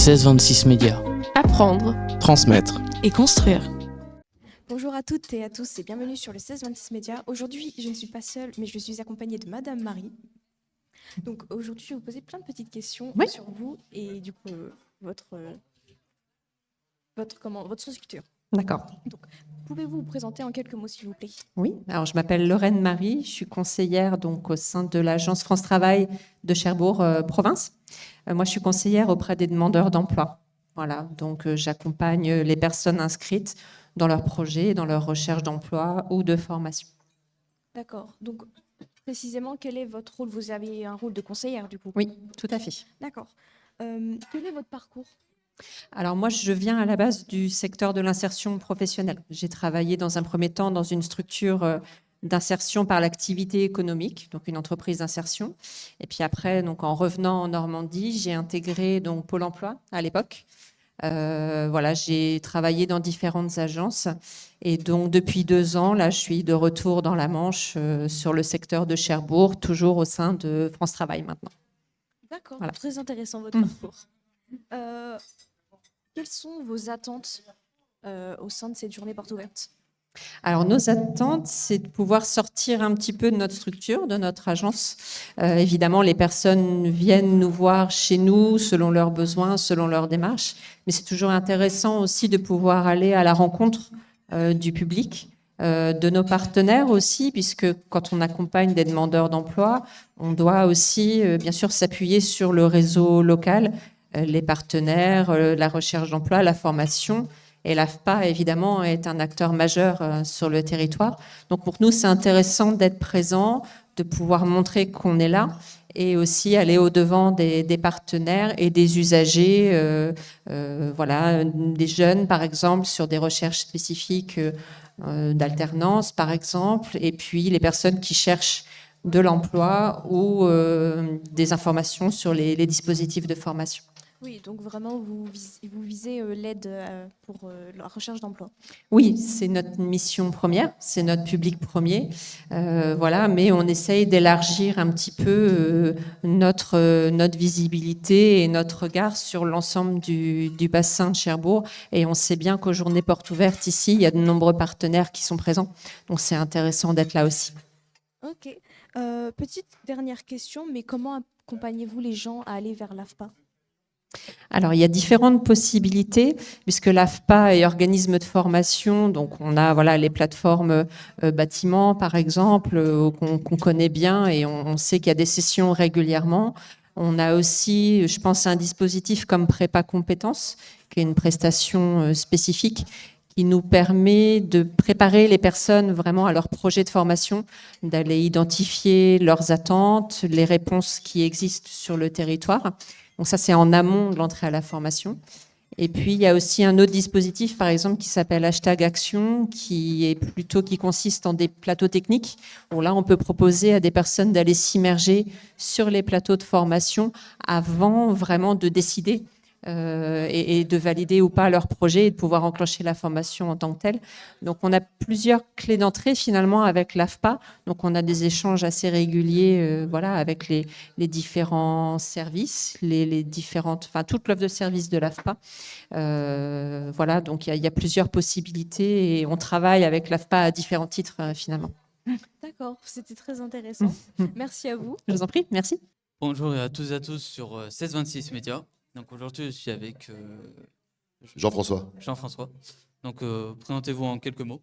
1626 Médias. Apprendre Transmettre. et construire. Bonjour à toutes et à tous et bienvenue sur le 1626 Médias. Aujourd'hui, je ne suis pas seule, mais je suis accompagnée de Madame Marie. Donc aujourd'hui, je vais vous poser plein de petites questions sur vous et du coup votre structure. D'accord. Donc, pouvez-vous vous présenter en quelques mots, s'il vous plaît? Oui, alors je m'appelle Lorraine Marie, je suis conseillère donc, au sein de l'agence France Travail de Cherbourg Province. Moi, je suis conseillère auprès des demandeurs d'emploi. Voilà, donc j'accompagne les personnes inscrites dans leurs projets, dans leur recherche d'emploi ou de formation. D'accord. Donc, précisément, quel est votre rôle? Vous avez un rôle de conseillère, du coup? Oui, tout à fait. D'accord. Quel est votre parcours? Alors moi, je viens à la base du secteur de l'insertion professionnelle. J'ai travaillé dans un premier temps dans une structure d'insertion par l'activité économique, donc une entreprise d'insertion. Et puis après, donc en revenant en Normandie, j'ai intégré donc Pôle emploi à l'époque. Voilà, j'ai travaillé dans différentes agences et donc depuis 2 ans, là, je suis de retour dans la Manche sur le secteur de Cherbourg, toujours au sein de France Travail maintenant. D'accord. Voilà. Très intéressant votre parcours. Quelles sont vos attentes au sein de cette journée porte ouverte? Alors, nos attentes, c'est de pouvoir sortir un petit peu de notre structure, de notre agence. Évidemment, les personnes viennent nous voir chez nous selon leurs besoins, selon leurs démarches. Mais c'est toujours intéressant aussi de pouvoir aller à la rencontre du public, de nos partenaires aussi, puisque quand on accompagne des demandeurs d'emploi, on doit aussi, bien sûr, s'appuyer sur le réseau local, les partenaires, la recherche d'emploi, la formation. Et l'AFPA, évidemment, est un acteur majeur sur le territoire. Donc, pour nous, c'est intéressant d'être présent, de pouvoir montrer qu'on est là et aussi aller au-devant des partenaires et des usagers, voilà, des jeunes, par exemple, sur des recherches spécifiques d'alternance, par exemple, et puis les personnes qui cherchent de l'emploi ou des informations sur les dispositifs de formation. Oui, donc vraiment, vous visez l'aide pour la recherche d'emploi. Oui, c'est notre mission première, c'est notre public premier, voilà, mais on essaye d'élargir un petit peu notre visibilité et notre regard sur l'ensemble du bassin de Cherbourg. Et on sait bien qu'aux Journées Portes Ouvertes, ici, il y a de nombreux partenaires qui sont présents. Donc, c'est intéressant d'être là aussi. Ok. Petite dernière question, mais comment accompagnez-vous les gens à aller vers l'AFPA? Alors, il y a différentes possibilités, puisque l'AFPA est organisme de formation. Donc, on a voilà, les plateformes bâtiments, par exemple, qu'on connaît bien et on sait qu'il y a des sessions régulièrement. On a aussi, je pense, un dispositif comme Prépa Compétences, qui est une prestation spécifique qui nous permet de préparer les personnes vraiment à leur projet de formation, d'aller identifier leurs attentes, les réponses qui existent sur le territoire. Donc ça, c'est en amont de l'entrée à la formation. Et puis, il y a aussi un autre dispositif, par exemple, qui s'appelle #Action, qui consiste en des plateaux techniques. Où là, on peut proposer à des personnes d'aller s'immerger sur les plateaux de formation avant vraiment de décider et de valider ou pas leur projet et de pouvoir enclencher la formation en tant que telle. Donc, on a plusieurs clés d'entrée finalement avec l'AFPA. Donc, on a des échanges assez réguliers voilà, avec les différents services, toute l'offre de services de l'AFPA. Voilà, donc il y a plusieurs possibilités et on travaille avec l'AFPA à différents titres finalement. D'accord, c'était très intéressant. Merci à vous. Je vous en prie, merci. Bonjour à tous et à tous sur 1626 Médias. Donc aujourd'hui, je suis avec Jean-François. Jean-François. Donc présentez-vous en quelques mots.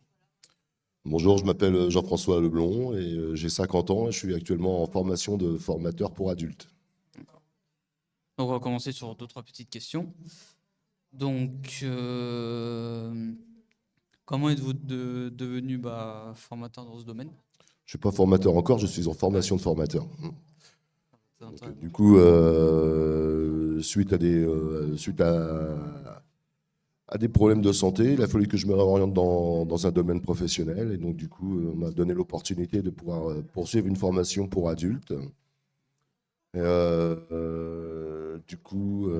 Bonjour, je m'appelle Jean-François Leblond et j'ai 50 ans et je suis actuellement en formation de formateur pour adultes. Donc on va commencer sur 2-3 petites questions. Donc, comment êtes-vous devenu formateur dans ce domaine? Je ne suis pas formateur encore, je suis en formation de formateur. Donc, Du coup, suite à des problèmes de santé, il a fallu que je me réoriente dans un domaine professionnel. Et donc, du coup, on m'a donné l'opportunité de pouvoir poursuivre une formation pour adultes. Du coup,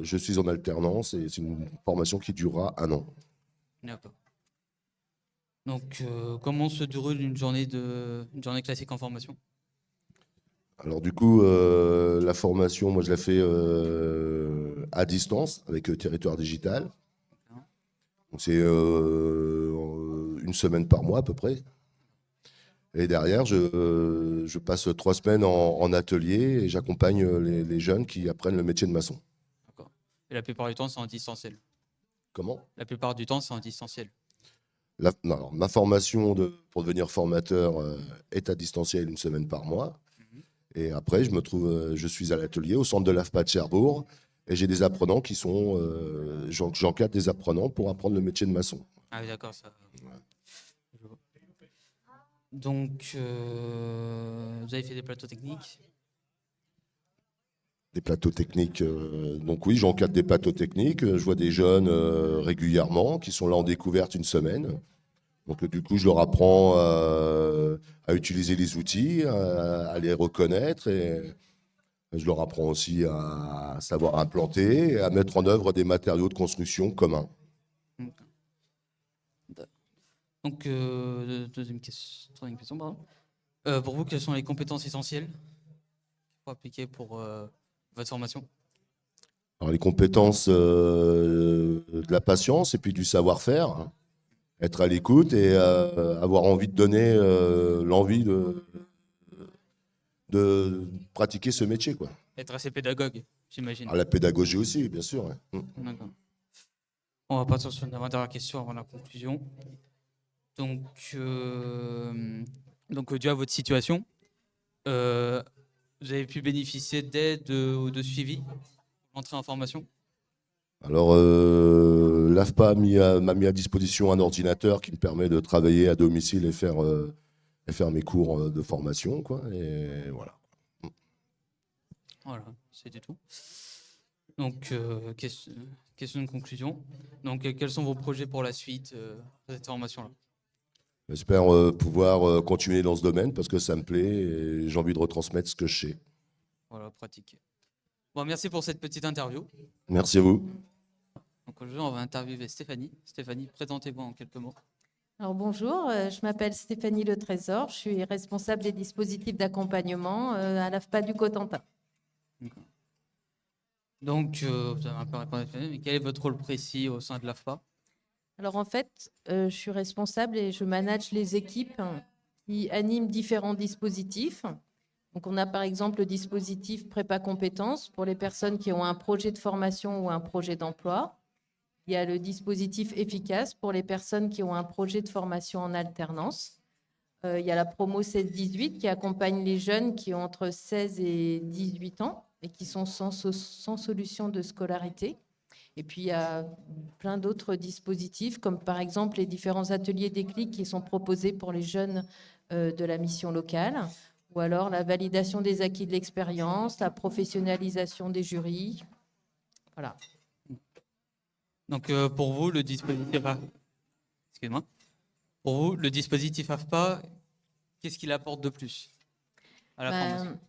je suis en alternance et c'est une formation qui durera 1 an. d'accord. Donc, comment se déroule une journée classique en formation? Alors du coup, la formation, moi je la fais à distance avec Territoire Digital. Donc c'est une semaine par mois à peu près. Et derrière, je passe 3 semaines en atelier et j'accompagne les jeunes qui apprennent le métier de maçon. D'accord. Et la plupart du temps, c'est en distanciel. Comment? La plupart du temps, c'est en distanciel. Non, alors, ma formation pour devenir formateur est à distanciel une semaine par mois. Et après, je suis à l'atelier au centre de l'AFPA de Cherbourg et j'ai des apprenants qui sont. J'encadre des apprenants pour apprendre le métier de maçon. Ah oui, d'accord. Ça... Je vois. Donc, vous avez fait des plateaux techniques? Des plateaux techniques. Donc oui, j'encadre des plateaux techniques. Je vois des jeunes régulièrement qui sont là en découverte une semaine. Donc du coup, je leur apprends à utiliser les outils, à les reconnaître et je leur apprends aussi à savoir implanter et à mettre en œuvre des matériaux de construction communs. Donc, troisième question, pardon. Pour vous, quelles sont les compétences essentielles qu'il faut appliquer pour votre formation? Alors les compétences de la patience et puis du savoir-faire, hein. Être à l'écoute et avoir envie de donner l'envie de pratiquer ce métier, quoi. Être assez pédagogue, j'imagine. Alors, la pédagogie aussi, bien sûr. Ouais. D'accord. On va partir sur une dernière question avant la conclusion. Donc, dû à votre situation, vous avez pu bénéficier d'aide ou de suivi pour entrer en formation? Alors, l'AFPA m'a mis à disposition un ordinateur qui me permet de travailler à domicile et faire mes cours de formation, quoi. Et voilà. Voilà, c'était tout. Donc, question de conclusion. Donc, quels sont vos projets pour la suite de cette formation-là? J'espère pouvoir continuer dans ce domaine parce que ça me plaît et j'ai envie de retransmettre ce que je sais. Voilà, pratiquer. Bon, merci pour cette petite interview. Merci à vous. Donc, aujourd'hui, on va interviewer Stéphanie. Stéphanie, présentez-vous en quelques mots. Alors bonjour, je m'appelle Stéphanie Le Trésor, je suis responsable des dispositifs d'accompagnement à l'AFPA du Cotentin. Donc, vous avez un peu répondu à Stéphanie, mais quel est votre rôle précis au sein de l'AFPA? Alors en fait, je suis responsable et je manage les équipes qui animent différents dispositifs. Donc on a par exemple le dispositif prépa compétences pour les personnes qui ont un projet de formation ou un projet d'emploi. Il y a le dispositif efficace pour les personnes qui ont un projet de formation en alternance. Il y a la promo 16-18 qui accompagne les jeunes qui ont entre 16 et 18 ans et qui sont sans solution de scolarité. Et puis, il y a plein d'autres dispositifs, comme par exemple les différents ateliers déclic qui sont proposés pour les jeunes de la mission locale, ou alors la validation des acquis de l'expérience, la professionnalisation des jurys. Voilà. Donc, pour vous, le dispositif... Excusez-moi. Pour vous, le dispositif AFPA, qu'est-ce qu'il apporte de plus à la formation?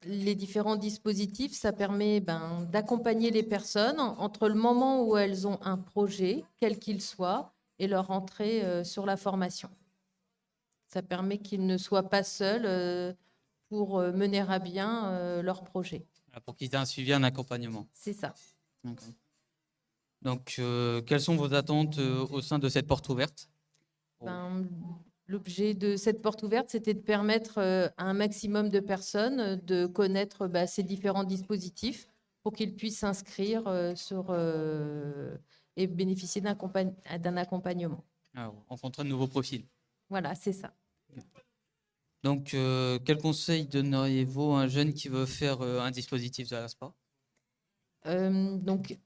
Les différents dispositifs, ça permet d'accompagner les personnes entre le moment où elles ont un projet, quel qu'il soit, et leur entrée sur la formation. Ça permet qu'ils ne soient pas seuls pour mener à bien leur projet. Pour qu'ils aient un suivi, un accompagnement. C'est ça. D'accord. Donc, quelles sont vos attentes au sein de cette porte ouverte? L'objet de cette porte ouverte, c'était de permettre à un maximum de personnes de connaître ces différents dispositifs pour qu'ils puissent s'inscrire et bénéficier d'un accompagnement. Alors, rencontrer de nouveaux profils. Voilà, c'est ça. Donc, quel conseil donneriez-vous à un jeune qui veut faire un dispositif de l'AFPA? Donc,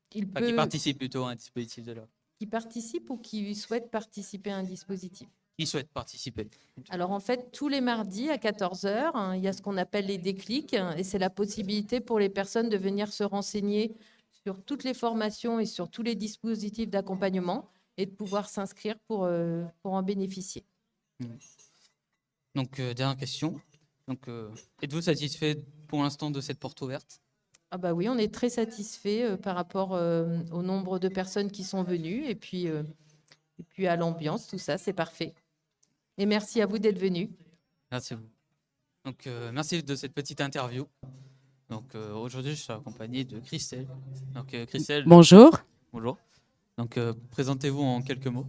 Qui participe plutôt à un dispositif de l'AFPA. Qui participe ou qui souhaite participer à un dispositif? Qui souhaite participer? Alors en fait, tous les mardis à 14 h, il y a ce qu'on appelle les déclics et c'est la possibilité pour les personnes de venir se renseigner sur toutes les formations et sur tous les dispositifs d'accompagnement et de pouvoir s'inscrire pour en bénéficier. Donc, dernière question. Donc, êtes-vous satisfait pour l'instant de cette porte ouverte? Ah bah oui, on est très satisfait par rapport au nombre de personnes qui sont venues et puis à l'ambiance, tout ça, c'est parfait. Et merci à vous d'être venus. Merci à vous. Donc, merci de cette petite interview. Donc aujourd'hui, je suis accompagné de Christelle. Donc Christelle, Bonjour. bonjour. Donc présentez-vous en quelques mots.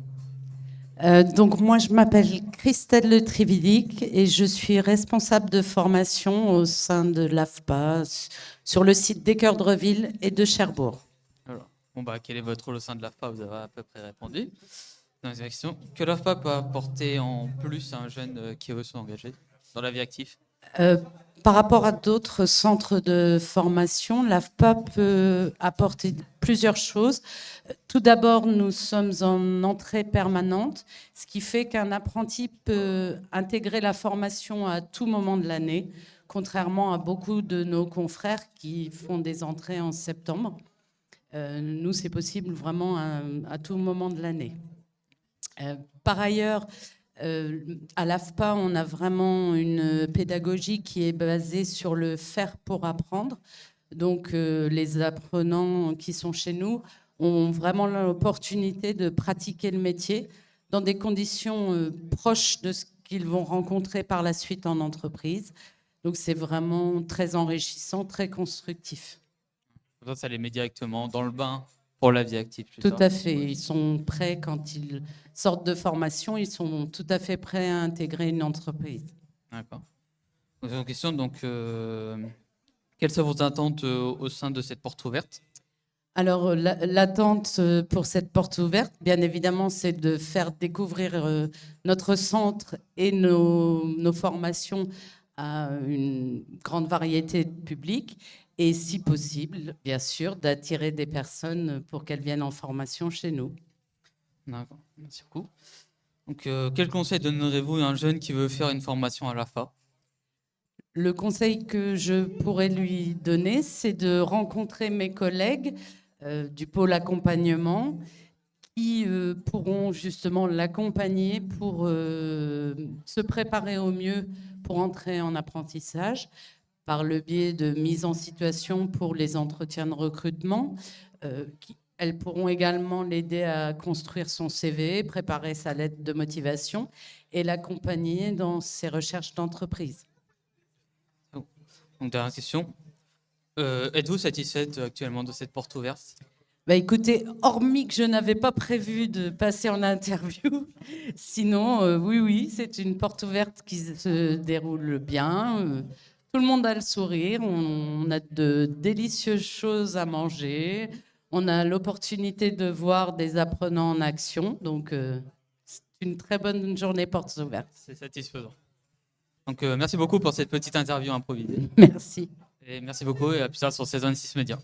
Donc moi, je m'appelle Christelle Le Trividic et je suis responsable de formation au sein de l'AFPA sur le site d'Équeurdreville et de Cherbourg. Alors, bon, quel est votre rôle au sein de l'AFPA? Vous avez à peu près répondu. Dans les questions, que l'AFPA peut apporter en plus à un jeune qui veut s'engager dans la vie active? Par rapport à d'autres centres de formation, l'AFPA peut apporter plusieurs choses. Tout d'abord, nous sommes en entrée permanente, ce qui fait qu'un apprenti peut intégrer la formation à tout moment de l'année, contrairement à beaucoup de nos confrères qui font des entrées en septembre. Nous, c'est possible vraiment à tout moment de l'année. Par ailleurs, à l'AFPA, on a vraiment une pédagogie qui est basée sur le faire pour apprendre. Donc, les apprenants qui sont chez nous ont vraiment l'opportunité de pratiquer le métier dans des conditions proches de ce qu'ils vont rencontrer par la suite en entreprise. Donc, c'est vraiment très enrichissant, très constructif. Ça les met directement dans le bain pour la vie active. Tout à fait. Ils sont prêts quand ils sortent de formation, ils sont tout à fait prêts à intégrer une entreprise. D'accord. Deuxième question, donc, quelles sont vos attentes au sein de cette porte ouverte? Alors, l'attente pour cette porte ouverte, bien évidemment, c'est de faire découvrir notre centre et nos formations à une grande variété de publics et, si possible, bien sûr, d'attirer des personnes pour qu'elles viennent en formation chez nous. D'accord, merci beaucoup. Donc, quel conseil donnerez-vous à un jeune qui veut faire une formation à l'AFPA? Le conseil que je pourrais lui donner, c'est de rencontrer mes collègues du pôle accompagnement qui pourront justement l'accompagner pour se préparer au mieux pour entrer en apprentissage par le biais de mise en situation pour les entretiens de recrutement. Elles pourront également l'aider à construire son CV, préparer sa lettre de motivation et l'accompagner dans ses recherches d'entreprise. Donc, dernière question. Êtes-vous satisfaite actuellement de cette porte ouverte? Écoutez, hormis que je n'avais pas prévu de passer en interview, sinon, oui, c'est une porte ouverte qui se déroule bien. Tout le monde a le sourire, on a de délicieuses choses à manger, on a l'opportunité de voir des apprenants en action, donc c'est une très bonne journée portes ouvertes. C'est satisfaisant. Donc, merci beaucoup pour cette petite interview improvisée. Merci. Et merci beaucoup et à plus tard sur 1626 Média.